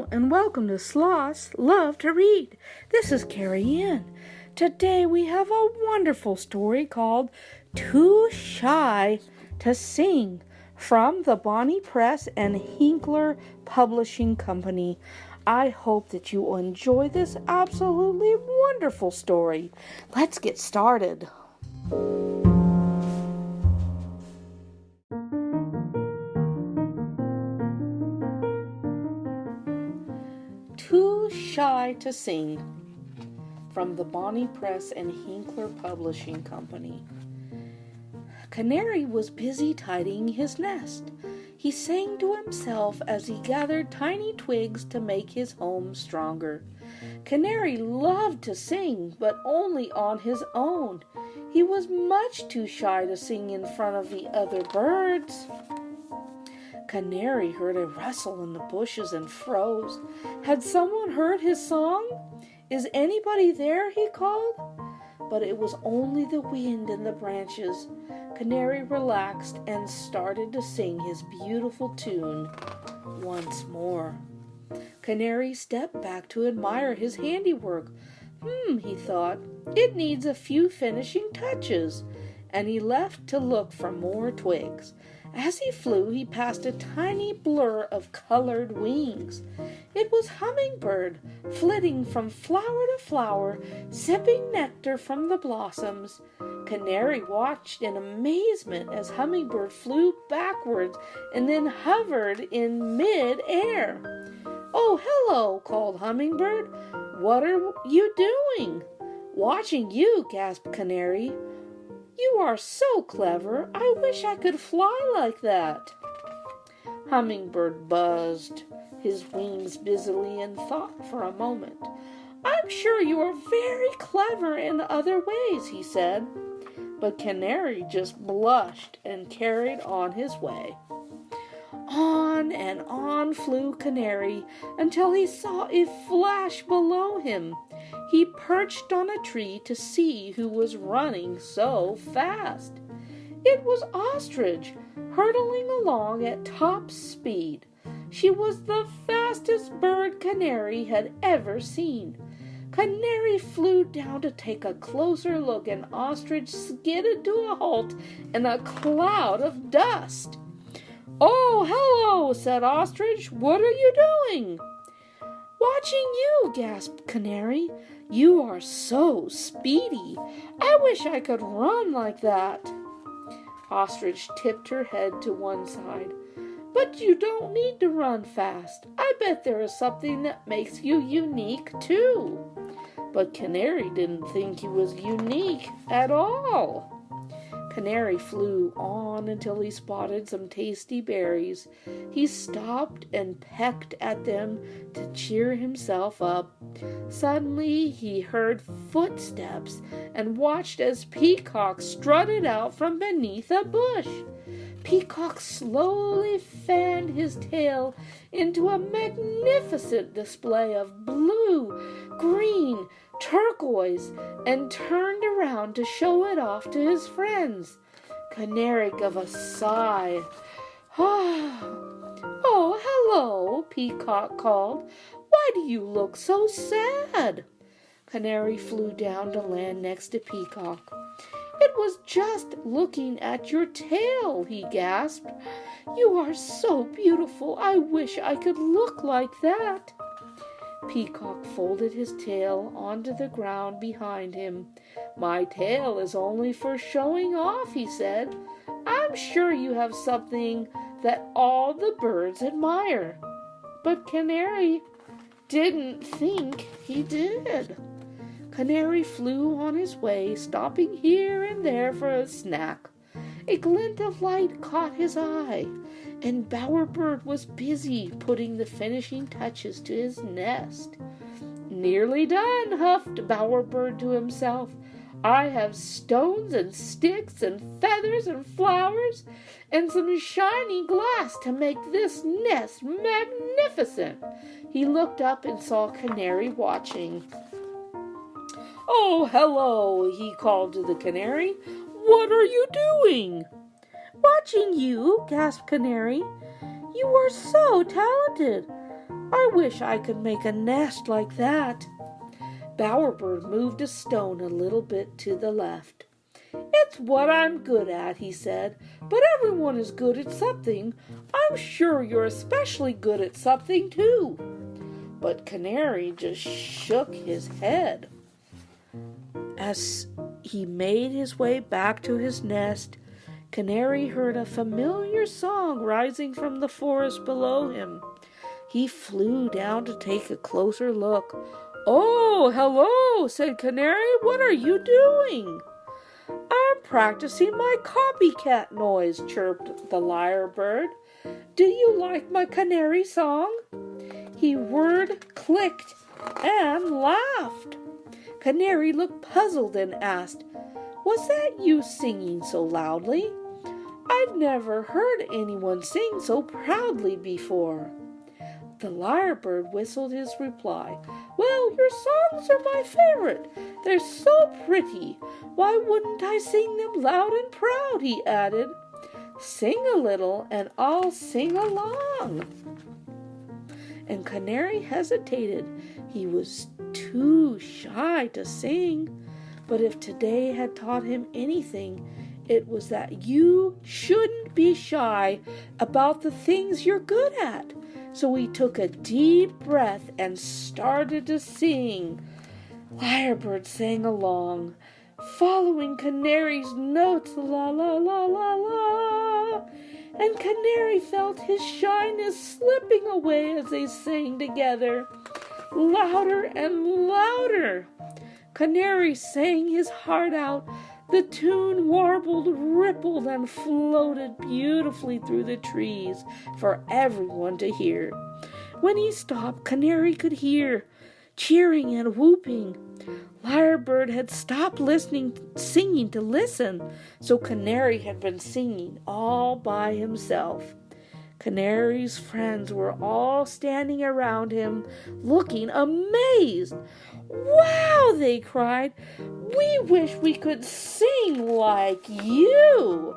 Hello and welcome to Sloth's Love to Read. This is Carrie Ann. Today we have a wonderful story called Too Shy to Sing from the Bonney Press and Hinkler Publishing Company. I hope that you will enjoy this absolutely wonderful story. Let's get started. Too Shy to Sing from the Bonney Press and Hinkler Publishing Company. Canary was busy tidying his nest. He sang to himself as he gathered tiny twigs to make his home stronger. Canary loved to sing, but only on his own. He was much too shy to sing in front of the other birds. Canary heard a rustle in the bushes and froze. Had someone heard his song? "Is anybody there?" he called. But it was only the wind in the branches. Canary relaxed and started to sing his beautiful tune once more. Canary stepped back to admire his handiwork. He thought, it needs a few finishing touches. And he left to look for more twigs. As he flew, he passed a tiny blur of colored wings. It was Hummingbird, flitting from flower to flower, sipping nectar from the blossoms. Canary watched in amazement as Hummingbird flew backwards and then hovered in mid-air. "Oh, hello," called Hummingbird. "What are you doing?" "Watching you," gasped Canary. "You are so clever. I wish I could fly like that." Hummingbird buzzed his wings busily and thought for a moment. "I'm sure you are very clever in other ways," he said. But Canary just blushed and carried on his way. On and on flew Canary until he saw a flash below him. He perched on a tree to see who was running so fast. It was Ostrich, hurtling along at top speed. She was the fastest bird Canary had ever seen. Canary flew down to take a closer look, and Ostrich skidded to a halt in a cloud of dust. "Oh, hello," said Ostrich. "What are you doing?" "Watching you," gasped Canary. "You are so speedy. I wish I could run like that." Ostrich tipped her head to one side. "But you don't need to run fast. I bet there is something that makes you unique, too." But Canary didn't think he was unique at all. Canary flew on until he spotted some tasty berries. He stopped and pecked at them to cheer himself up. Suddenly he heard footsteps and watched as Peacock strutted out from beneath a bush. Peacock slowly fanned his tail into a magnificent display of blue, green, turquoise, and turned around to show it off to his friends. Canary gave a sigh. "Oh, hello," Peacock called. "Why do you look so sad?" Canary flew down to land next to Peacock. "It was just looking at your tail," he gasped. "You are so beautiful. I wish I could look like that." Peacock folded his tail onto the ground behind him. "My tail is only for showing off," he said. "I'm sure you have something that all the birds admire." But Canary didn't think he did. Canary flew on his way, stopping here and there for a snack. A glint of light caught his eye, and Bowerbird was busy putting the finishing touches to his nest. "Nearly done," huffed Bowerbird to himself. "I have stones and sticks and feathers and flowers and some shiny glass to make this nest magnificent." He looked up and saw Canary watching. "Oh, hello," he called to the Canary. "What are you doing?" "Watching you," gasped Canary. "You are so talented. I wish I could make a nest like that. Bowerbird moved a stone a little bit to the left. It's what I'm good at, he said, but everyone is good at something. I'm sure you're especially good at something, too. But Canary just shook his head. As he made his way back to his nest, Canary heard a familiar song rising from the forest below him. He flew down to take a closer look. "Oh, hello," said Canary. "What are you doing?" "I'm practicing my copycat noise," chirped the lyrebird. "Do you like my canary song?" He whirred, clicked, and laughed. Canary looked puzzled and asked, "Was that you singing so loudly? I've never heard anyone sing so proudly before." The lyrebird whistled his reply. "Well, your songs are my favorite. They're so pretty. Why wouldn't I sing them loud and proud?" he added. "Sing a little and I'll sing along." And Canary hesitated. He was too shy to sing. But if today had taught him anything, it was that you shouldn't be shy about the things you're good at. So he took a deep breath and started to sing. Lyrebird sang along, following Canary's notes, la la la la la. And Canary felt his shyness slipping away as they sang together, louder and louder. Canary sang his heart out. The tune warbled, rippled, and floated beautifully through the trees for everyone to hear. When he stopped, Canary could hear cheering and whooping. Lyrebird had stopped singing to listen, so Canary had been singing all by himself. Canary's friends were all standing around him, looking amazed. "Wow!" they cried. "We wish we could sing like you!"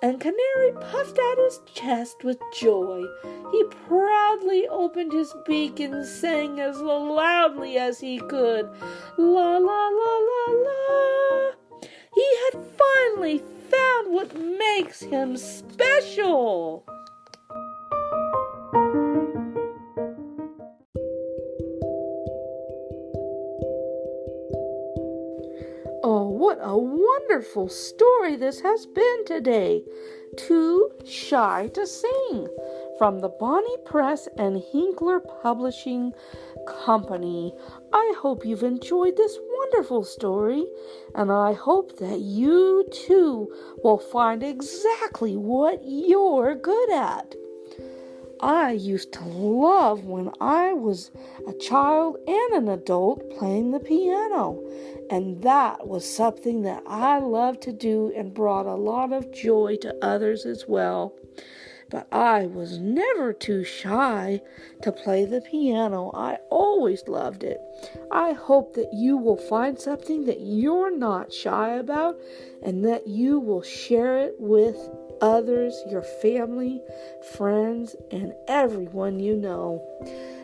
And Canary puffed out his chest with joy. He proudly opened his beak and sang as loudly as he could. La la la la la! He had finally found what makes him special! Oh, what a wonderful story this has been today. Too Shy to Sing, from the Bonney Press and Hinkler Publishing Company. I hope you've enjoyed this wonderful story, and I hope that you too will find exactly what you're good at. I used to love, when I was a child and an adult, playing the piano. And that was something that I loved to do and brought a lot of joy to others as well. But I was never too shy to play the piano. I always loved it. I hope that you will find something that you're not shy about and that you will share it with others, your family, friends, and everyone you know.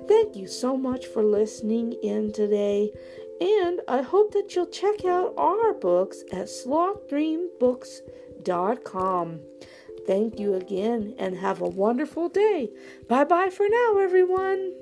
Thank you so much for listening in today, and I hope that you'll check out our books at slothdreambooks.com. Thank you again, and have a wonderful day. Bye-bye for now, everyone.